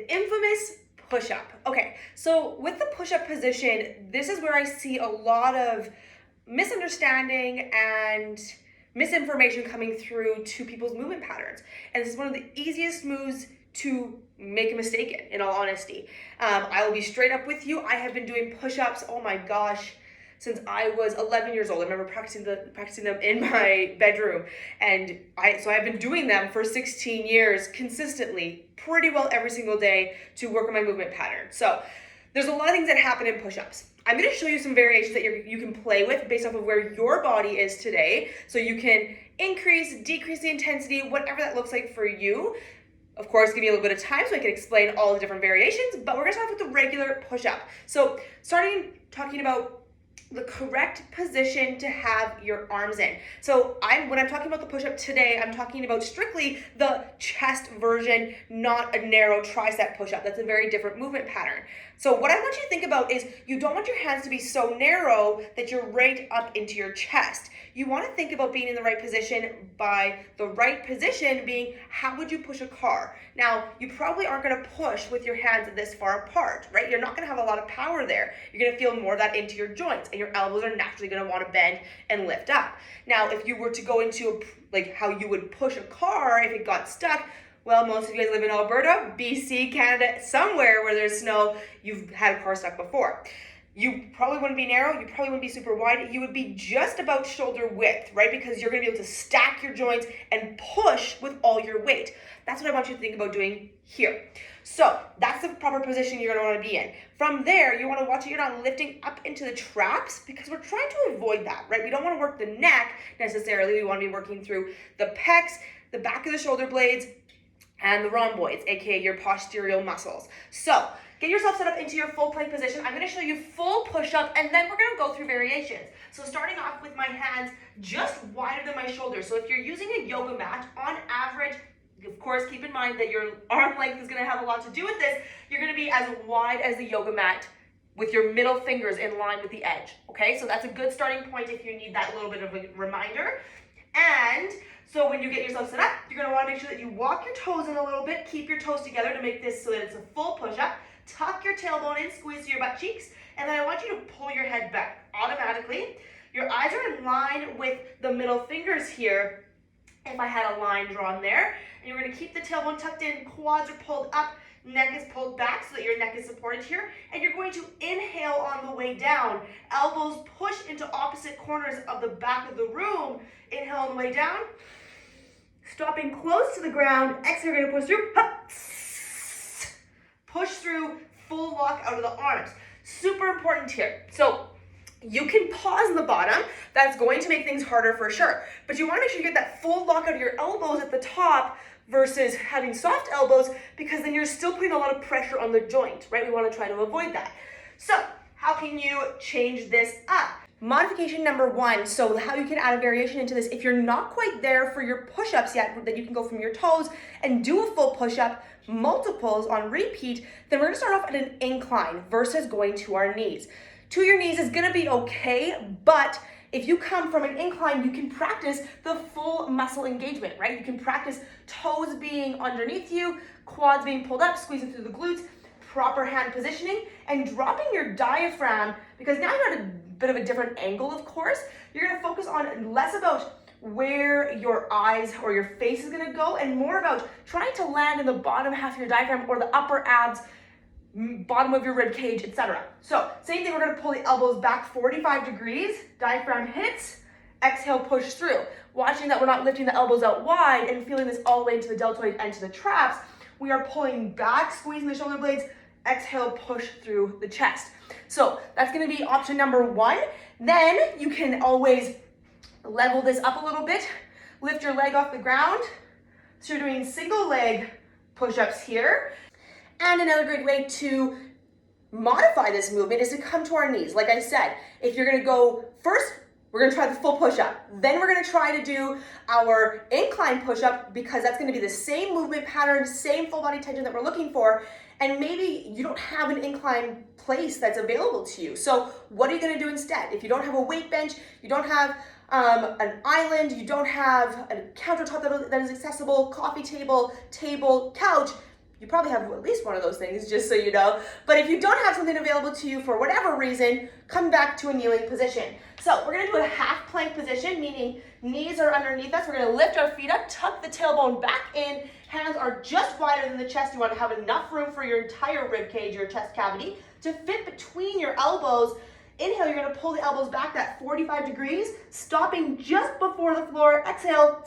the infamous push-up. Okay, so with the push-up position, this is where I see a lot of misunderstanding and misinformation coming through to people's movement patterns. And this is one of the easiest moves to make a mistake in all honesty. I will be straight up with you. I have been doing push-ups, oh my gosh, since I was 11 years old. I remember practicing them in my bedroom. And so I've been doing them for 16 years consistently, pretty well every single day to work on my movement pattern. So there's a lot of things that happen in push-ups. I'm going to show you some variations that you can play with based off of where your body is today. So you can increase, decrease the intensity, whatever that looks like for you. Of course, give me a little bit of time so I can explain all the different variations, but we're going to start with the regular push-up. So talking about the correct position to have your arms in. So when I'm talking about the push-up today, I'm talking about strictly the chest version, not a narrow tricep push-up. That's a very different movement pattern. So what I want you to think about is you don't want your hands to be so narrow that you're right up into your chest. You want to think about being in the right position by the right position being how would you push a car? Now, you probably aren't going to push with your hands this far apart, right? You're not going to have a lot of power there. You're going to feel more of that into your joints, and your elbows are naturally going to want to bend and lift up. Now, if you were to go into like how you would push a car if it got stuck, well, most of you guys live in Alberta, BC, Canada, somewhere where there's snow, you've had a car stuck before. You probably wouldn't be narrow, you probably wouldn't be super wide, you would be just about shoulder width, right? Because you're gonna be able to stack your joints and push with all your weight. That's what I want you to think about doing here. So that's the proper position you're gonna wanna be in. From there, you wanna watch that you're not lifting up into the traps because we're trying to avoid that, right? We don't wanna work the neck necessarily, we wanna be working through the pecs, the back of the shoulder blades, and the rhomboids, aka your posterior muscles. So get yourself set up into your full plank position. I'm gonna show you full push-up and then we're gonna go through variations. So starting off with my hands just wider than my shoulders. So if you're using a yoga mat, on average, of course, keep in mind that your arm length is gonna have a lot to do with this. You're gonna be as wide as the yoga mat with your middle fingers in line with the edge, okay? So that's a good starting point if you need that little bit of a reminder. And so when you get yourself set up, you're gonna wanna make sure that you walk your toes in a little bit, keep your toes together to make this so that it's a full push-up. Tuck your tailbone in, squeeze your butt cheeks, and then I want you to pull your head back automatically. Your eyes are in line with the middle fingers here, if I had a line drawn there. And you're gonna keep the tailbone tucked in, quads are pulled up, neck is pulled back so that your neck is supported here. And you're going to inhale on the way down. Elbows push into opposite corners of the back of the room. Inhale on the way down. Stopping close to the ground. Exhale, you're gonna push through. Push through, full lock out of the arms. Super important here. So you can pause in the bottom. That's going to make things harder for sure. But you wanna make sure you get that full lock out of your elbows at the top versus having soft elbows, because then you're still putting a lot of pressure on the joint, right? We wanna try to avoid that. So how can you change this up? Modification number one, so how you can add a variation into this. If you're not quite there for your push-ups yet, that you can go from your toes and do a full push-up, multiples on repeat, then we're gonna start off at an incline versus going to our knees. To your knees is gonna be okay, but if you come from an incline, you can practice the full muscle engagement, right? You can practice toes being underneath you, quads being pulled up, squeezing through the glutes, proper hand positioning, and dropping your diaphragm, because now you're at a bit of a different angle, of course. You're gonna focus on less about where your eyes or your face is gonna go and more about trying to land in the bottom half of your diaphragm or the upper abs, bottom of your rib cage, etc. So same thing, we're gonna pull the elbows back 45 degrees, diaphragm hits, exhale, push through. Watching that we're not lifting the elbows out wide and feeling this all the way into the deltoid and to the traps. We are pulling back, squeezing the shoulder blades, exhale, push through the chest. So that's gonna be option number one. Then you can always level this up a little bit, lift your leg off the ground. So you're doing single leg push-ups here. And another great way to modify this movement is to come to our knees. Like I said, if you're gonna go first, we're gonna try the full push-up. Then we're gonna try to do our incline push-up, because that's gonna be the same movement pattern, same full body tension that we're looking for. And maybe you don't have an incline place that's available to you. So what are you gonna do instead? If you don't have a weight bench, you don't have an island, you don't have a countertop that is accessible, coffee table, couch, You probably have at least one of those things, just so you know. But if you don't have something available to you for whatever reason, come back to a kneeling position. So we're gonna do a half plank position, meaning knees are underneath us. We're gonna lift our feet up, tuck the tailbone back in. Hands are just wider than the chest. You wanna have enough room for your entire rib cage, your chest cavity, to fit between your elbows. Inhale, you're gonna pull the elbows back that 45 degrees, stopping just before the floor. Exhale,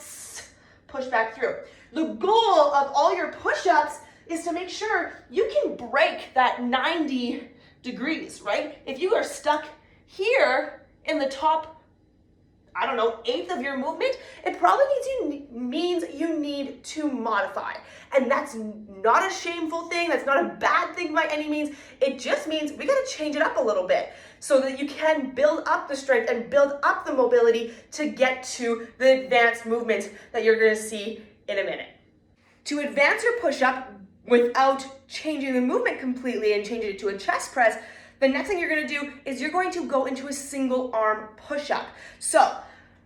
push back through. The goal of all your push-ups is to make sure you can break that 90 degrees, right? If you are stuck here in the top, I don't know, eighth of your movement, it probably means you need to modify. And that's not a shameful thing. That's not a bad thing by any means. It just means we gotta change it up a little bit so that you can build up the strength and build up the mobility to get to the advanced movements that you're gonna see in a minute. To advance your push-up without changing the movement completely and changing it to a chest press, the next thing you're gonna do is you're going to go into a single arm push-up. So,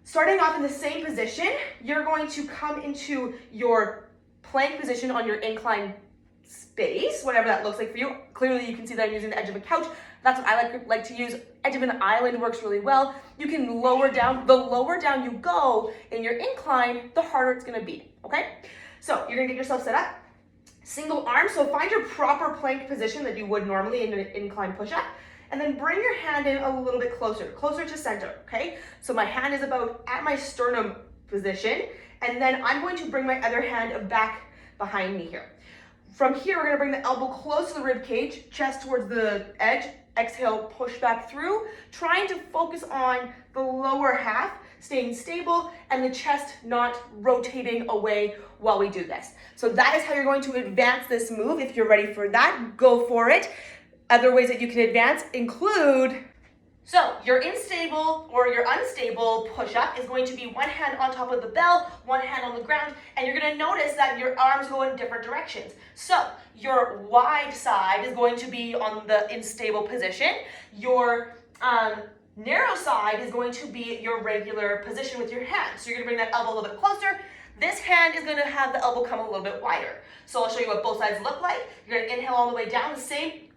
starting off in the same position, you're going to come into your plank position on your incline space, whatever that looks like for you. Clearly you can see that I'm using the edge of a couch. That's what I like to use. Edge of an island works really well. You can lower down. The lower down you go in your incline, the harder it's gonna be, okay? So you're gonna get yourself set up. Single arm, so find your proper plank position that you would normally in an incline push-up, and then bring your hand in a little bit closer to center, okay? So my hand is about at my sternum position, and then I'm going to bring my other hand back behind me here. From here, we're gonna bring the elbow close to the rib cage, chest towards the edge. Exhale, push back through, trying to focus on the lower half, staying stable, and the chest not rotating away while we do this. So that is how you're going to advance this move. If you're ready for that, go for it. Other ways that you can advance include, so your unstable push-up is going to be one hand on top of the bell, one hand on the ground, and you're gonna notice that your arms go in different directions. So your wide side is going to be on the unstable position. Your narrow side is going to be your regular position with your hand. So you're gonna bring that elbow a little bit closer. This hand is gonna have the elbow come a little bit wider. So I'll show you what both sides look like. You're gonna inhale all the way down,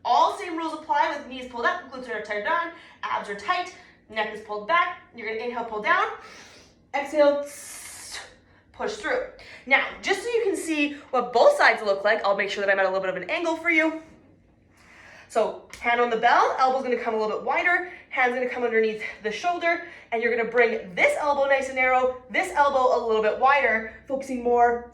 all same rules apply with knees pulled up, glutes are tied down, abs are tight, neck is pulled back. You're gonna inhale, pull down, exhale, push through. Now, just so you can see what both sides look like, I'll make sure that I'm at a little bit of an angle for you. So hand on the bell, elbow's gonna come a little bit wider, hand's gonna come underneath the shoulder, and you're gonna bring this elbow nice and narrow, this elbow a little bit wider, focusing more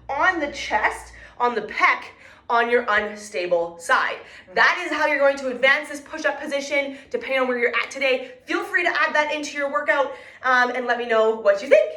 on the chest, on the pec, on your unstable side. That is how you're going to advance this push-up position, depending on where you're at today. Feel free to add that into your workout and let me know what you think.